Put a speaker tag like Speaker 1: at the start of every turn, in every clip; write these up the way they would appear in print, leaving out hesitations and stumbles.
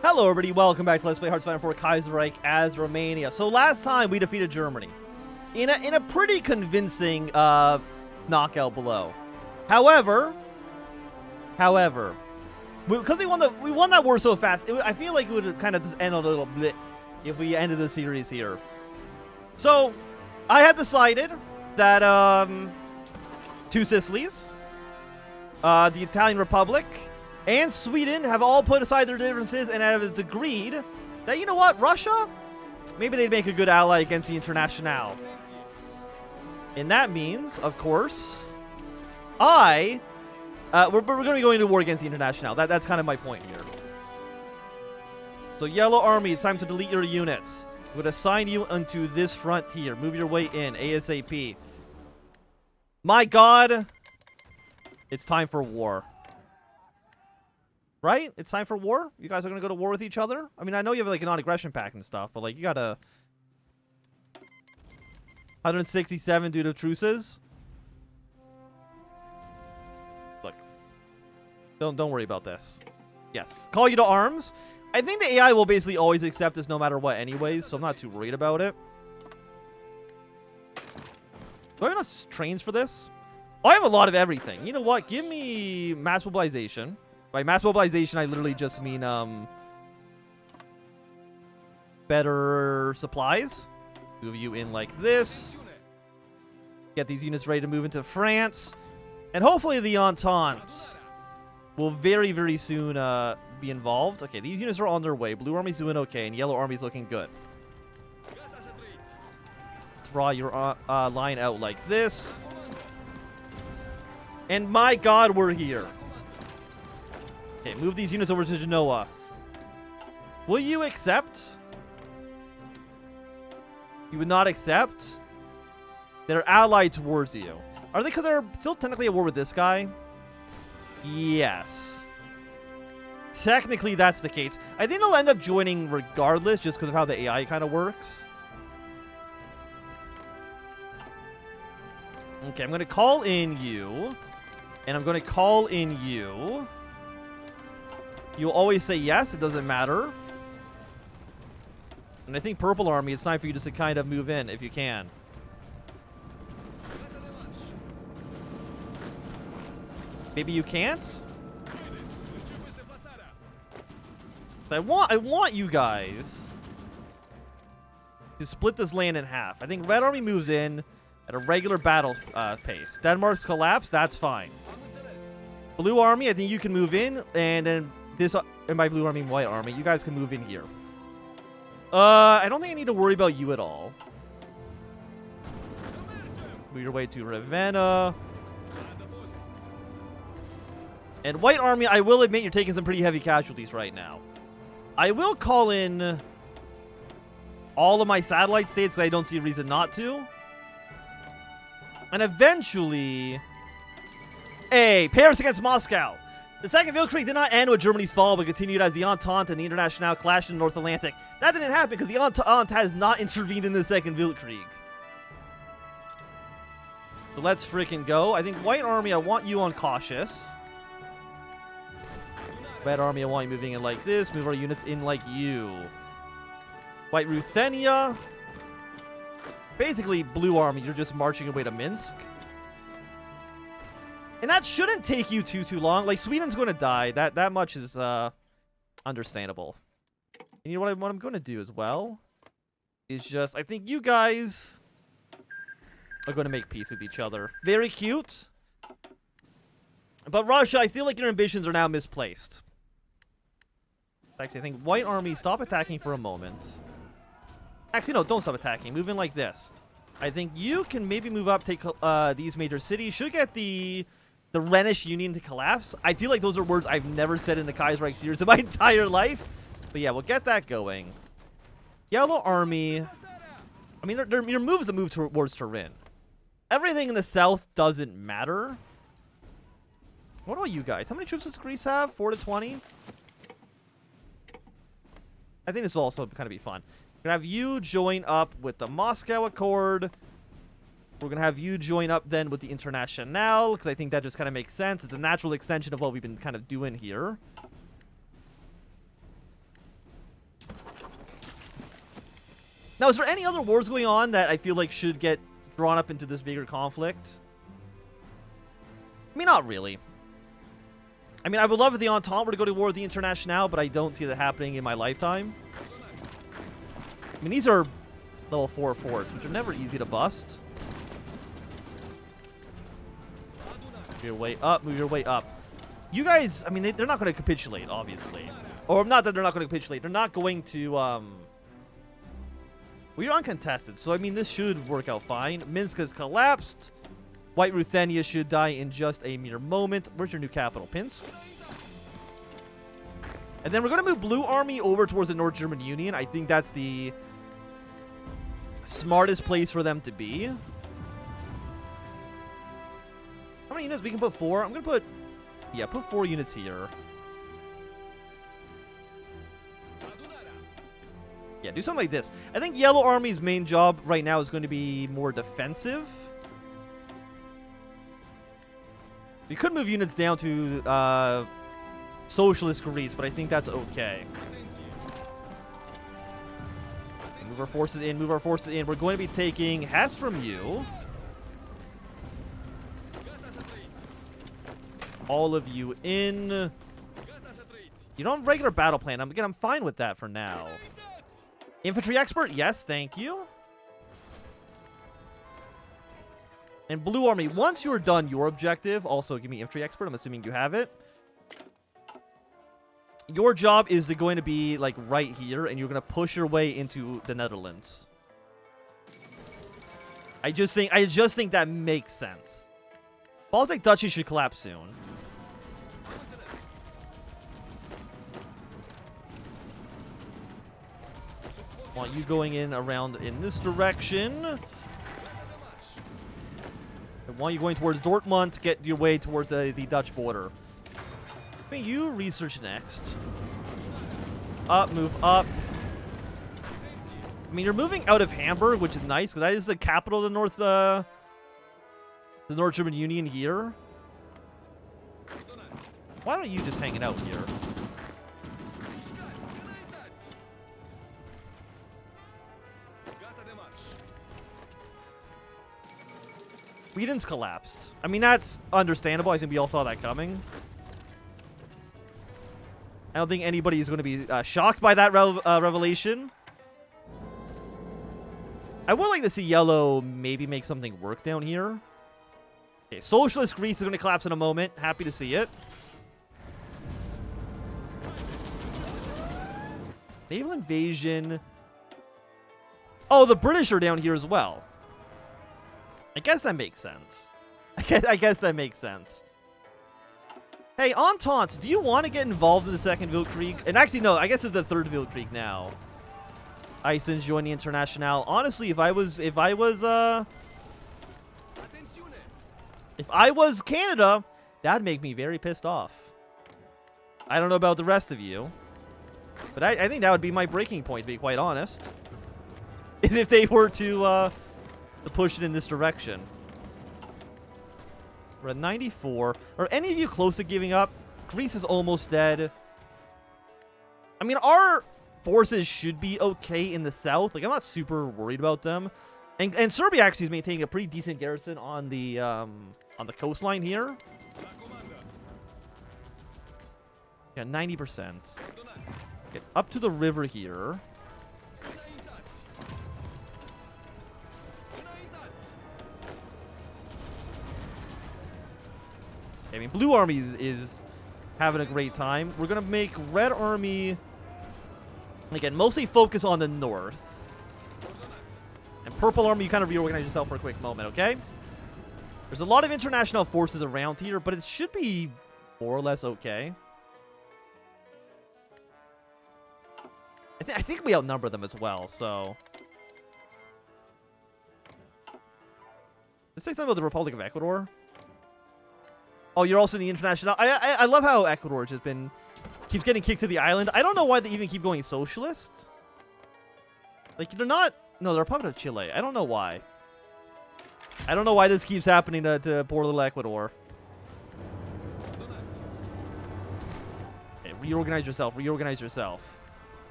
Speaker 1: Hello everybody, welcome back to Let's Play Hearts of Iron IV Kaiserreich as Romania. So last time we defeated Germany in a pretty convincing knockout below. However, because we won that war so fast, I feel like it would kind of just end a little bit if we ended the series here. So I have decided that two Sicilies, the Italian Republic, and Sweden have all put aside their differences and have agreed that, you know what, Russia, maybe they'd make a good ally against the Internationale. And that means, of course, we're going to be going to war against the Internationale. That's kind of my point here. So, Yellow Army, it's time to delete your units. I'm going to assign you onto this frontier. Move your way in, ASAP. My God, it's time for war. Right? It's time for war? You guys are going to go to war with each other? I mean, I know you have, like, a non-aggression pact and stuff, but, like, you gotta... 167 due to truces? Look. Don't worry about this. Yes. Call you to arms. I think the AI will basically always accept this no matter what anyways, so I'm not too worried about it. Do I have enough trains for this? Oh, I have a lot of everything. You know what? Give me mass mobilization. By mass mobilization, I literally just mean, better supplies. Move you in like this. Get these units ready to move into France. And hopefully the Entente will very, very soon, be involved. Okay, these units are on their way. Blue Army's doing okay, and Yellow Army's looking good. Draw your, line out like this. And my God, we're here. Okay, move these units over to Genoa. Will you accept? You would not accept? They're allied towards you. Are they because they're still technically at war with this guy? Yes. Technically, that's the case. I think they'll end up joining regardless just because of how the AI kind of works. Okay, I'm going to call in you. And I'm going to call in you. You'll always say yes, it doesn't matter. And I think Purple Army, it's time for you just to kind of move in if you can. Maybe you can't? I want you guys to split this land in half. I think Red Army moves in at a regular battle pace. Denmark's collapse, that's fine. Blue Army, I think you can move in, and then this, and by Blue Army, White Army, you guys can move in here. I don't think I need to worry about you at all. Move your way to Ravenna. And White Army, I will admit you're taking some pretty heavy casualties right now. I will call in all of my satellite states because I don't see a reason not to. And eventually... Hey, Paris against Moscow. The Second Weltkrieg did not end with Germany's fall, but continued as the Entente and the Internationale clashed in the North Atlantic. That didn't happen because the Entente has not intervened in the Second Weltkrieg. So let's freaking go. I think White Army, I want you on cautious. Red Army, I want you moving in like this. Move our units in like you. White Ruthenia. Basically, Blue Army, you're just marching away to Minsk. And that shouldn't take you too long. Like, Sweden's going to die. That much is understandable. And you know what I'm going to do as well is just, I think you guys are going to make peace with each other. Very cute. But Russia, I feel like your ambitions are now misplaced. Actually, I think White Army, stop attacking for a moment. Actually, no, don't stop attacking. Move in like this. I think you can maybe move up, take these major cities. Should get the Rhenish Union to collapse. I feel like those are words I've never said in the Kaiserreich series in my entire life. But yeah, we'll get that going. Yellow Army. I mean, your moves that move towards Turin. Everything in the south doesn't matter. What about you guys? How many troops does Greece have? 4 to 20? I think this will also kind of be fun. We're going to have you join up with the Moscow Accord. We're going to have you join up then with the Internationale, because I think that just kind of makes sense. It's a natural extension of what we've been kind of doing here. Now, is there any other wars going on that I feel like should get drawn up into this bigger conflict? I mean, not really. I mean, I would love if the Entente were to go to war with the Internationale, but I don't see that happening in my lifetime. I mean, these are level 4 forts, which are never easy to bust. Move your way up, move your way up. You guys, I mean, they're not going to capitulate, obviously. Or not that they're not going to capitulate. They're not going to, we're uncontested, so I mean, this should work out fine. Minsk has collapsed. White Ruthenia should die in just a mere moment. Where's your new capital? Pinsk? And then we're going to move Blue Army over towards the North German Union. I think that's the smartest place for them to be. How many units? We can put 4. I'm going to put... Yeah, put 4 units here. Yeah, do something like this. I think Yellow Army's main job right now is going to be more defensive. We could move units down to Socialist Greece, but I think that's okay. Move our forces in, move our forces in. We're going to be taking Hesse from you. All of you in. You don't have a regular battle plan. I'm fine with that for now. Infantry expert? Yes, thank you. And Blue Army, once you're done your objective, also give me infantry expert. I'm assuming you have it. Your job is going to be like right here, and you're going to push your way into the Netherlands. I just think that makes sense. Baltic Duchy should collapse soon. Want you going in around in this direction. I want you going towards Dortmund to get your way towards the Dutch border. I mean, you research next. Up, move up. I mean, you're moving out of Hamburg, which is nice, because that is the capital of the North German Union here. Why don't you just hang it out here? Sweden's collapsed. I mean, that's understandable. I think we all saw that coming. I don't think anybody is going to be shocked by that revelation. I would like to see Yellow maybe make something work down here. Okay, Socialist Greece is going to collapse in a moment. Happy to see it. Naval invasion. Oh, the British are down here as well. I guess that makes sense. I guess that makes sense. Hey, Entente, do you want to get involved in the Second Weltkrieg? And actually, no, I guess it's the Third Weltkrieg now. Iceland's join the Internationale. Honestly, if I was Canada, that'd make me very pissed off. I don't know about the rest of you, but I think that would be my breaking point, to be quite honest. Is if they were to push it in this direction. We're at 94. Are any of you close to giving up? Greece is almost dead. I mean, our forces should be okay in the south. Like, I'm not super worried about them. And Serbia actually is maintaining a pretty decent garrison on the coastline here. Yeah, 90%. Get up to the river here. I mean, Blue Army is having a great time. We're going to make Red Army, again, mostly focus on the north. And Purple Army, you kind of reorganize yourself for a quick moment, okay? There's a lot of international forces around here, but it should be more or less okay. I think we outnumber them as well, so... Let's say something about the Republic of Ecuador. Oh, you're also in the International... I love how Ecuador just keeps getting kicked to the island. I don't know why they even keep going socialist. Like, they're not... No, the Republic of Chile. I don't know why. I don't know why this keeps happening to poor little Ecuador. Okay, reorganize yourself. Reorganize yourself.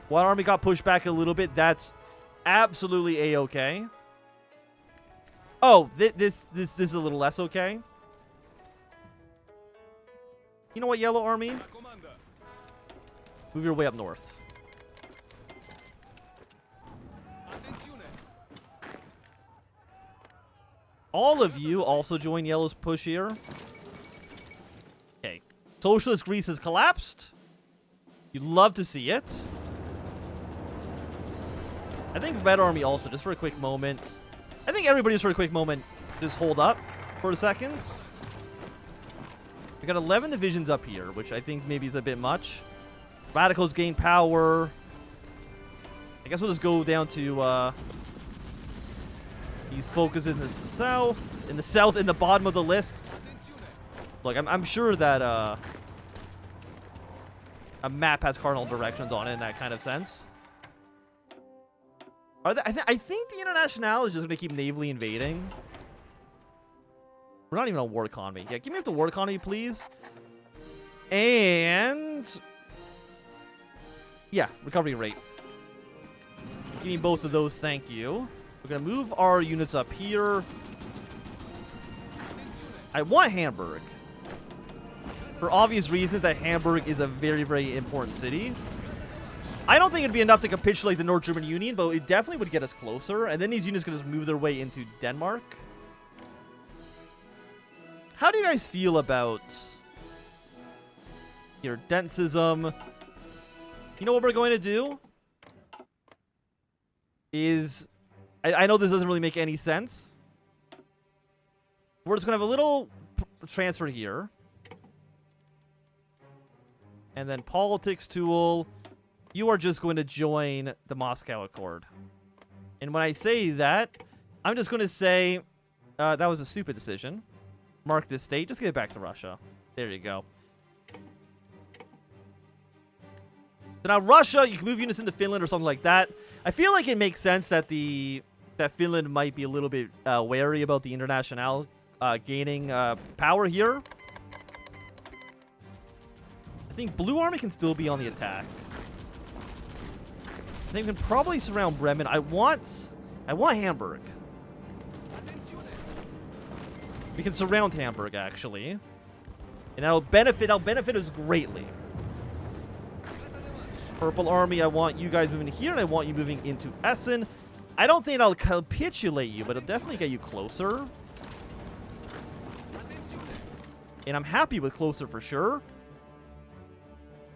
Speaker 1: One army got pushed back a little bit. That's absolutely a-okay. Oh, this is a little less okay. You know what, Yellow Army? Move your way up north. All of you also join Yellow's push here. Okay. Socialist Greece has collapsed. You'd love to see it. I think Red Army also, just for a quick moment. I think everybody just for a quick moment, just hold up for a second. We got 11 divisions up here, which I think maybe is a bit much. Radicals gain power. I guess we'll just go down to these focus in the south. In the bottom of the list. Look, I'm sure that a map has cardinal directions on it in that kind of sense. I think the Internationale is just going to keep navally invading. We're not even on war economy. Yeah, give me up the war economy, please. And... yeah, recovery rate. Give me both of those, thank you. We're going to move our units up here. I want Hamburg. For obvious reasons that Hamburg is a very, very important city. I don't think it'd be enough to capitulate the North German Union, but it definitely would get us closer. And then these units can just move their way into Denmark. How do you guys feel about your dentism? You know what we're going to do? Is... I know this doesn't really make any sense. We're just going to have a little transfer here. And then politics tool. You are just going to join the Moscow Accord. And when I say that, I'm just going to say that was a stupid decision. Mark this state. Just get it back to Russia. There you go. So now Russia, you can move units into Finland or something like that. I feel like it makes sense that that Finland might be a little bit wary about the Internationale gaining power here. I think Blue Army can still be on the attack. I think we can probably surround Bremen. I want Hamburg. We can surround Hamburg, actually. And that'll benefit us greatly. Purple Army, I want you guys moving here, and I want you moving into Essen. I don't think I'll capitulate you, but it'll definitely get you closer. And I'm happy with closer for sure.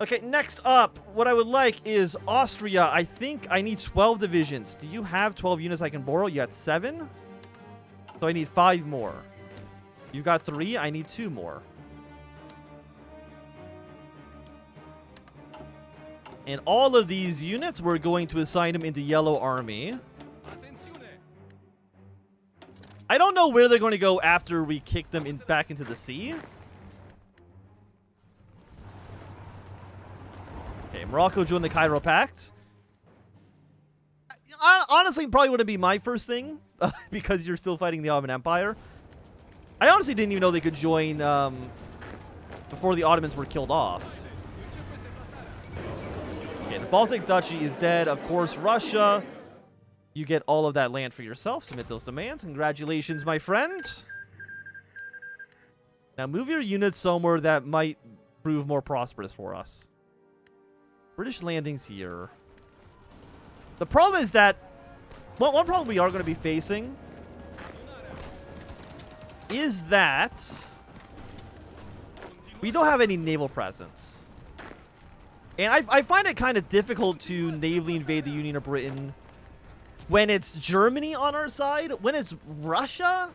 Speaker 1: Okay, next up, what I would like is Austria. I think I need 12 divisions. Do you have 12 units I can borrow? You got 7? So I need 5 more. You got 3? I need 2 more. And all of these units, we're going to assign them into Yellow Army. I don't know where they're going to go after we kick them back into the sea. Okay, Morocco joined the Cairo Pact. Honestly, probably wouldn't be my first thing because you're still fighting the Ottoman Empire. I honestly didn't even know they could join before the Ottomans were killed off. Okay, the Baltic Duchy is dead. Of course, Russia. You get all of that land for yourself. Submit those demands. Congratulations, my friend. Now move your units somewhere that might prove more prosperous for us. British landings here. The problem is that... well, one problem we are going to be facing is that we don't have any naval presence. And I find it kind of difficult to navally invade the Union of Britain when it's Germany on our side. When it's Russia,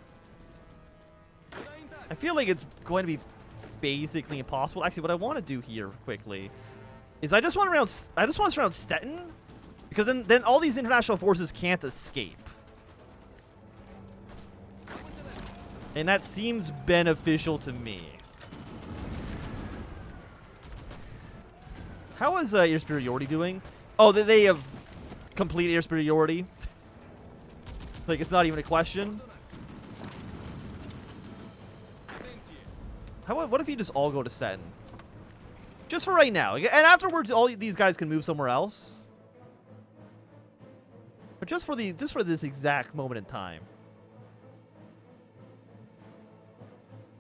Speaker 1: I feel like it's going to be basically impossible. Actually, what I want to do here quickly is I just want to surround Stettin, because then all these international forces can't escape. And that seems beneficial to me. How is air superiority doing? Oh, they have complete air superiority. Like, it's not even a question. What if you just all go to Stettin? Just for right now. And afterwards, all these guys can move somewhere else. But just for this exact moment in time.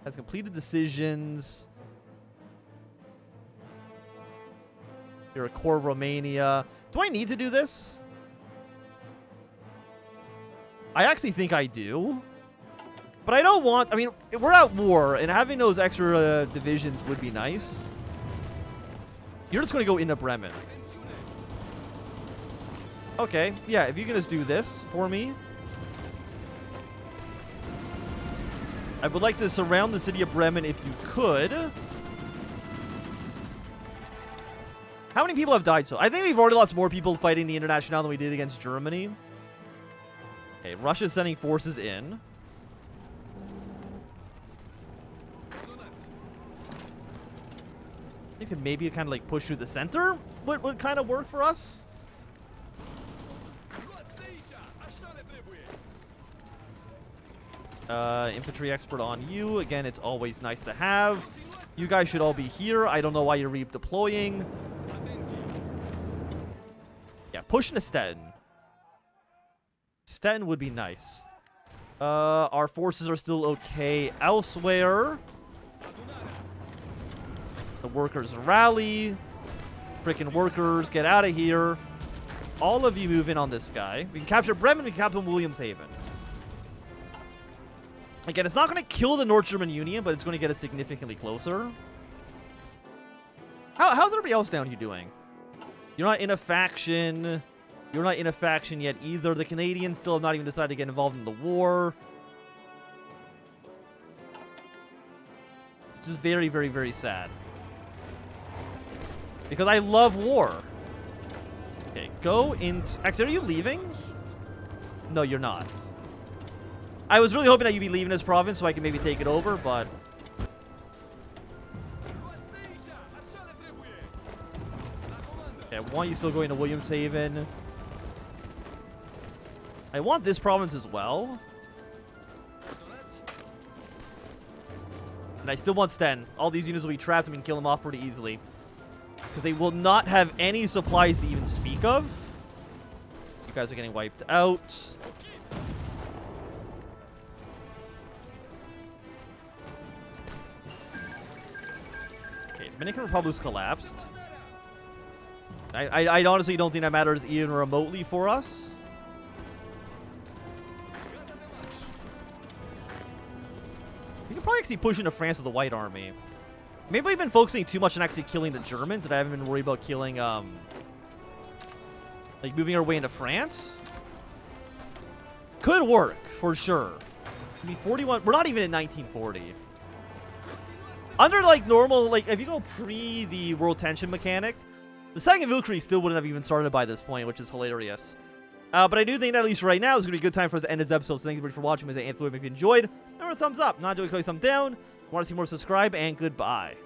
Speaker 1: Has completed decisions. You're a core of Romania. Do I need to do this? I actually think I do. But I don't want... I mean, we're at war, and having those extra divisions would be nice. You're just going to go into Bremen. Okay, yeah, if you can just do this for me. I would like to surround the city of Bremen if you could. How many people have died so? I think we've already lost more people fighting the International than we did against Germany. Okay, Russia's sending forces in. You could maybe kind of like push through the center. Would kind of work for us. Infantry expert on you. Again, it's always nice to have. You guys should all be here. I don't know why you're redeploying. Yeah, push into Stettin. Stettin would be nice. Our forces are still okay elsewhere. The workers rally. Frickin' workers, get out of here. All of you move in on this guy. We can capture Bremen, we can capture Williamshaven. Again, it's not going to kill the North German Union, but it's going to get us significantly closer. How's everybody else down here doing? You're not in a faction. You're not in a faction yet either. The Canadians still have not even decided to get involved in the war. Which is very, very, very sad. Because I love war. Okay, go into... Actually, are you leaving? No, you're not. I was really hoping that you'd be leaving this province so I can maybe take it over, but... Okay, I want you still going to Williamshaven. I want this province as well. And I still want Sten. All these units will be trapped and we can kill them off pretty easily. Because they will not have any supplies to even speak of. You guys are getting wiped out. Okay, Dominican Republic's collapsed. I honestly don't think that matters even remotely for us. We can probably actually push into France with the White Army. Maybe we've been focusing too much on actually killing the Germans that I haven't been worried about killing, like moving our way into France. Could work, for sure. I mean, 41, we're not even in 1940. Under, like, normal, like, if you go pre the world tension mechanic, the Second Weltkrieg still wouldn't have even started by this point, which is hilarious. But I do think that at least right now is going to be a good time for us to end this episode. So thank you everybody for watching. If you enjoyed, remember a thumbs up. Not enjoyed, click thumbs down. Want to see more, subscribe, and goodbye.